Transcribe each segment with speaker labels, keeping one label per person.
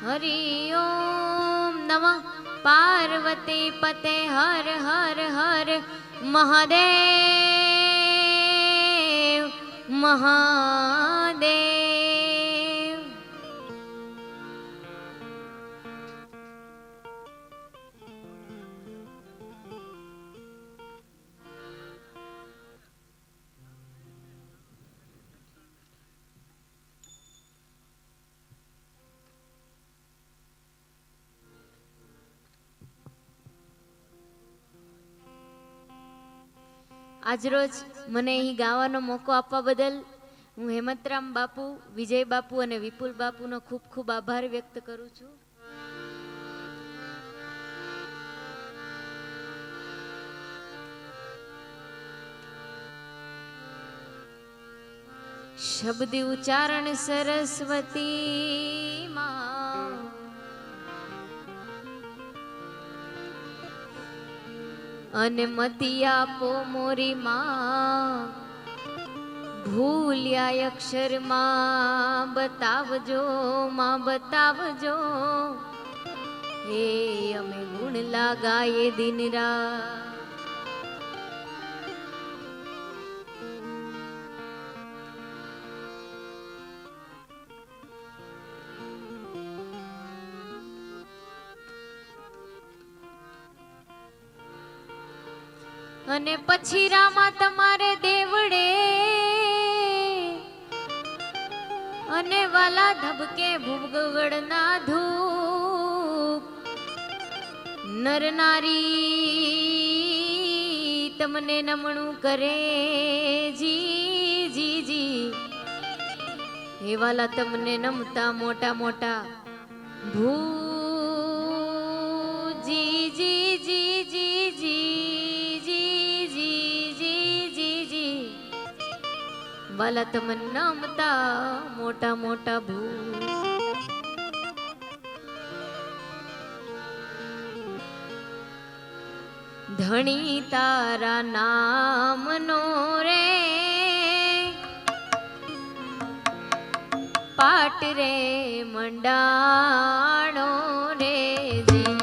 Speaker 1: हरि ओम नमः पार्वती पते हर हर हर महादेव महादेव। આજરોજ મને અહીં ગાવાનો મોકો આપવા બદલ હું હેમંતરામ બાપુ, વિજય બાપુ અને વિપુલ બાપુનો ખૂબ ખૂબ આભાર વ્યક્ત કરું છું. શબ્દ ઉચ્ચારણ સરસ્વતી માં અને મતી આપો મોરી માં, ભૂલ્યા અક્ષર માં બતાવજો, માં બતાવજો. હે અમે ગુણ લાગાયે દિન રાત. અને પછી રામા તમારે દેવડે અને વાલા ધબકે ભૂગવડના ધૂપ, નર નારી તમને નમણું કરે જી જી જી. હે વાલા તમને નમતા મોટા મોટા ભૂ જી જી જી જી જી વાલા તમને નમતા મોટા મોટા ભૂ. ધણી તારા નામનો રે પાટ રે મંડાણો રે જી.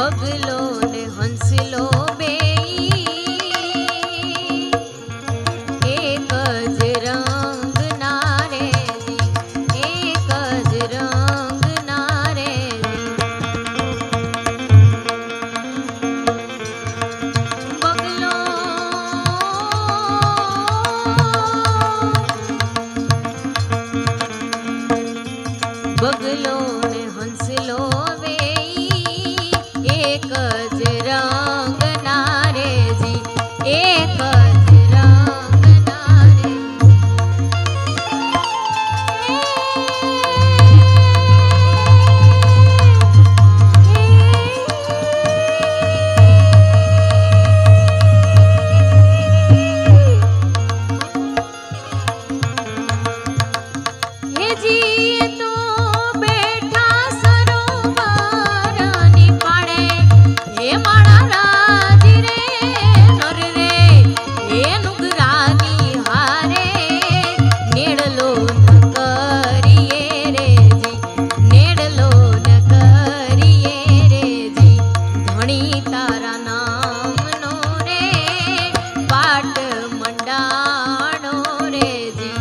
Speaker 1: બગલો ને હંસલો બેઈ એક જ રંગના રે જી, એક જ રંગના રે જી. બગલો બગલો ને હંસલો વેઈ એક જ રંગના રે જી, એક જ રંગના રે. હે જી એ તો બેઠા સરોવરની પાળે, હે મારા રાજી રે નર રે, હે નુગરાની હારે નેડલો ન કરીએ રે જી, નેડલો ન કરીએ રે જી. ધણી તારા નામનો રે પાટ મંડાણો રે જી,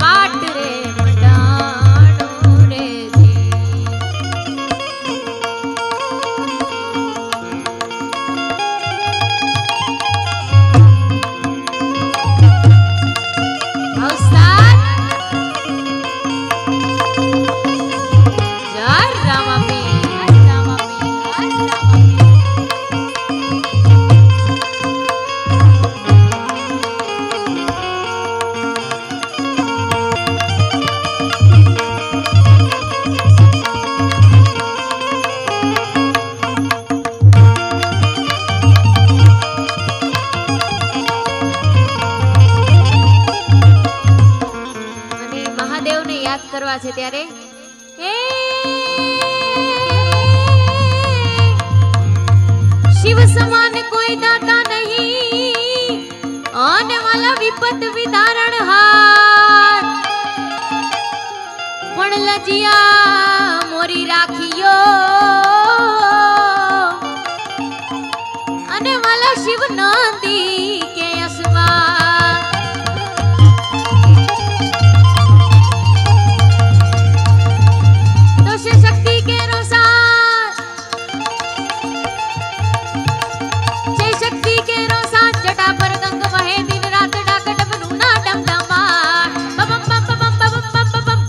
Speaker 1: પાટ રે મંડાણો રે જી. અવસાન જય રામાપીર, રામાપીર, રામાપીર. અને મહાદેવને યાદ કરવા છે ત્યારે હે શિવ સમાન કોઈ દાતા નહીં, અને વાલા વિપત વિધારણ હાર પણ લજિયા મોરી રાખ્યો, અને વાલા શિવ નંદી કે અસવાર. तो शिव शक्ति के रोसार, जय शक्ति के रोसार, जटा पर गंग वहे दिन रात डाकट बनुना डमडमा. बबम बम बम बम बम बम बम बम बम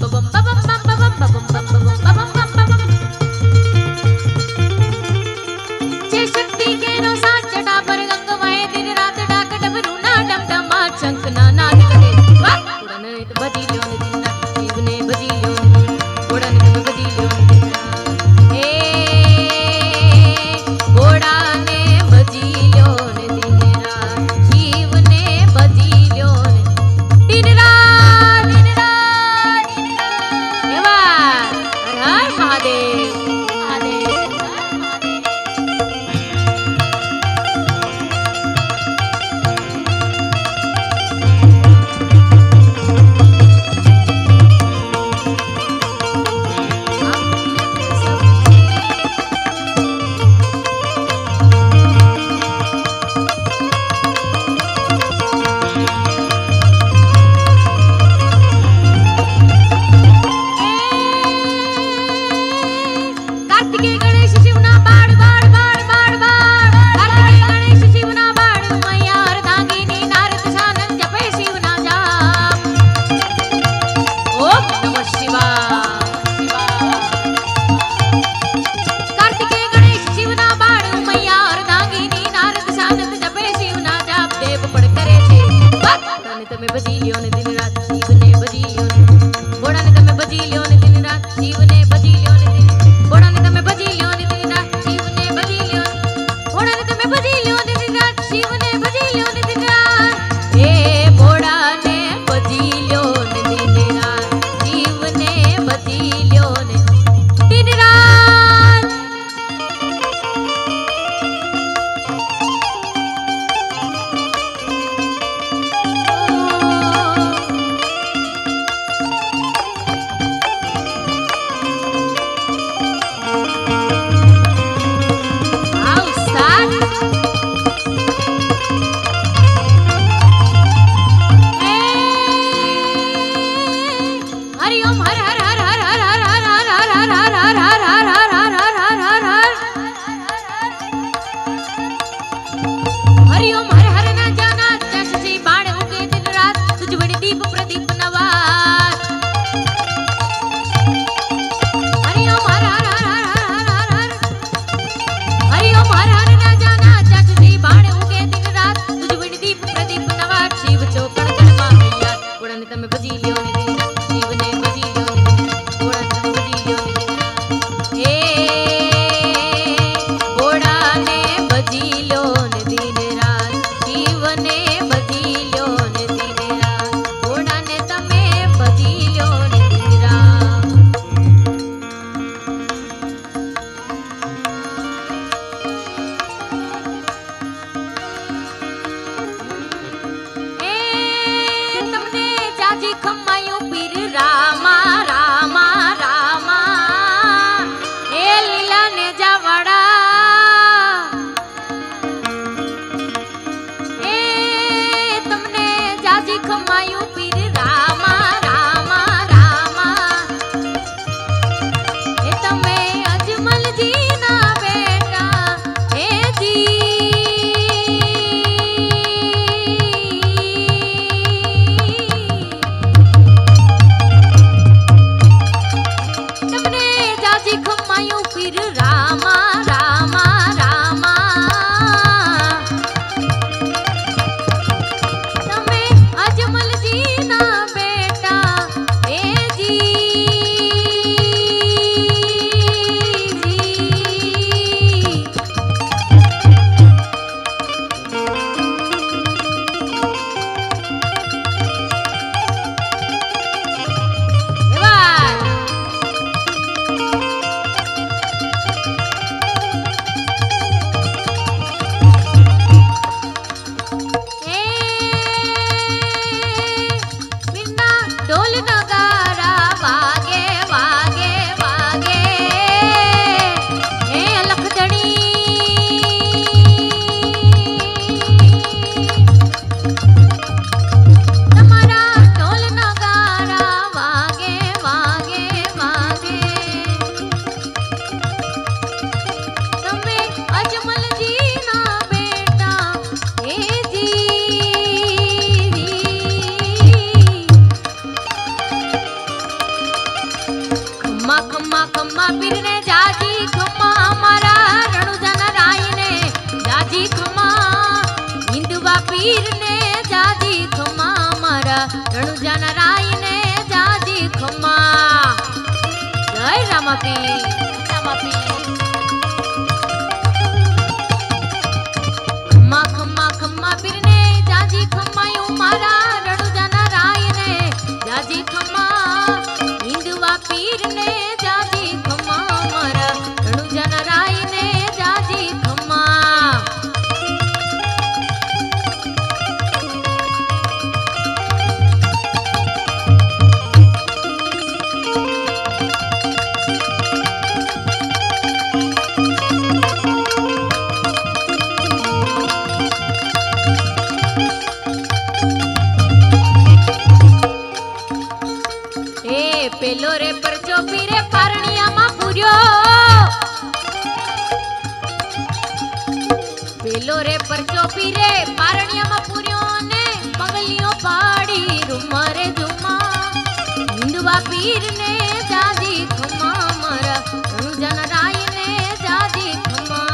Speaker 1: बम बम बम बम बम बम बम बम बम बम बम. जय शक्ति के रोसार, जटा पर गंग માપી ખમ્મા ખમ્મા ખમ્મા પીરને જાજી ખમ્માયું મારા રણુજાના રાયને જાજી ખમ્મા હિંદવા પીરને જાજી ખમ્મા મારા રણુજાના રાયને જાજી ખમ્મા પેલો રે પરચો પીરે પારણિયામાં પૂર્યો પેલો રે પરચો પીરે પારણિયામાં પૂર્યો ને પગલીઓ પાડી રૂમરે ઝુમા હિંદવા પીરને જાજી ખમ્મા મારા રણુજાના રાયને જાજી ખમ્મા